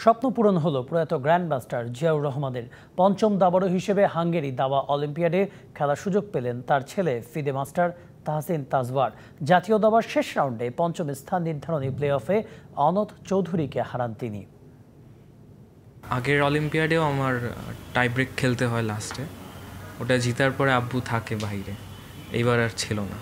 স্বপ্ন পূরণ হলো প্রয়াত গ্র্যান্ডমাস্টার জিয়াউর রহমানের। পঞ্চম দাবাড়ু হিসেবে হাঙ্গেরি দাবা অলিম্পিয়াডে খেলার সুযোগ পেলেন তার ছেলে ফিদে মাস্টার তাহসিন তাজওয়ার। জাতীয় দাবার শেষ রাউন্ডে পঞ্চম স্থান নির্ধারণী প্লে অফে অনথ চৌধুরীকে হারান তিনি। আগের অলিম্পিয়াডেও আমার টাই ব্রেক খেলতে হয় লাস্টে, ওটা জিতার পরে আব্বু থাকে বাইরে, এইবার আর ছিল না।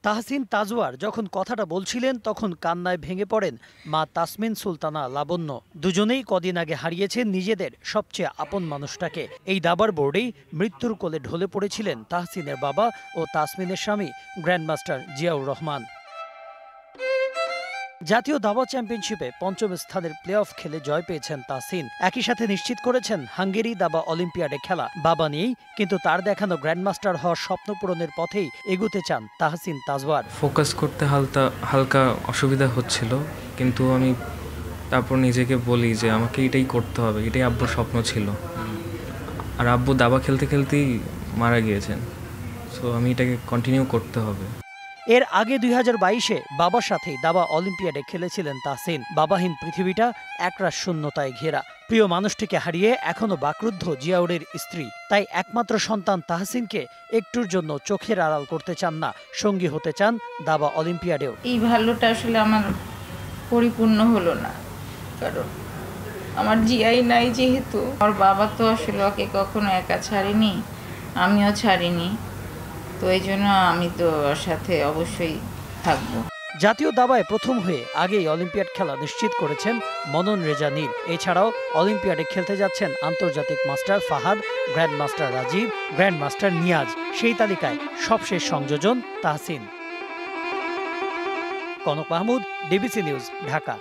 তাহসিন তাজওয়ার যখন কথাটা বলছিলেন তখন কান্নায় ভেঙে পড়েন মা তাসমিন সুলতানা লাবণ্য। দুজনেই কদিন আগে হারিয়েছেন নিজেদের সবচেয়ে আপন মানুষটাকে। এই দাবার বোর্ডেই মৃত্যুর কোলে ঢলে পড়েছিলেন তাহসিনের বাবা ও তাসমিনের স্বামী গ্র্যান্ডমাস্টার জিয়াউর রহমান। জাতীয় দাবা চ্যাম্পিয়নশিপে পঞ্চম স্থানের প্লে অফ খেলে জয় পেয়েছেন তাহসিন। একই সাথে নিশ্চিত করেছেন হাঙ্গেরি দাবা অলিম্পিয়াডে খেলা। বাবা নেই, কিন্তু তার দেখানো গ্র্যান্ডমাস্টার হওয়ার স্বপ্ন পূরণের পথেই এগুতে চান তাহসিন তাজওয়ার। ফোকাস করতে হালকা অসুবিধা হচ্ছিল, কিন্তু আমি তারপর নিজেকে বলি যে আমাকে এটাই করতে হবে, এটাই আব্বুর স্বপ্ন ছিল। আর আব্বু দাবা খেলতে খেলতেই মারা গিয়েছেন, সো আমি এটাকে কন্টিনিউ করতে হবে। এর আগে 2022-এ বাবার সাথেই দাবা অলিম্পিয়াডে খেলেছিলেন তাহসিন। বাবাহীন পৃথিবীটা একরাশ শূন্যতায় ঘেরা। প্রিয় মানুষটিকে হারিয়ে এখনো বাকরুদ্ধ জিয়াউরের স্ত্রী। তাই একমাত্র সন্তান তাহসিনকে একটুর জন্য চোখের আড়াল করতে চান না, সঙ্গী হতে চান দাবা অলিম্পিয়াডেও। এই ভালোটা আসলে আমার পরিপূর্ণ হলো না, কারণ আমার জিয়াই নাই যেহেতু। আমার বাবা তো আসলে ওকে কখনো একা ছাড়েনি, আমিও ছাড়িনি, তো এই জন্য আমি তো ওর সাথে অবশ্যই থাকবো। জাতীয় দাবায় প্রথম হয়ে আগেই অলিম্পিয়াড খেলা নিশ্চিত করেছেন মনন রেজা নীর। এছাড়াও অলিম্পিয়াডে খেলতে যাচ্ছেন আন্তর্জাতিক master Fahad, grandmaster Rajib, grandmaster Niaz. সেই তালিকায় সবশেষ সংযোজন তাহসিন। Konok Mahmud, DBC news, Dhaka.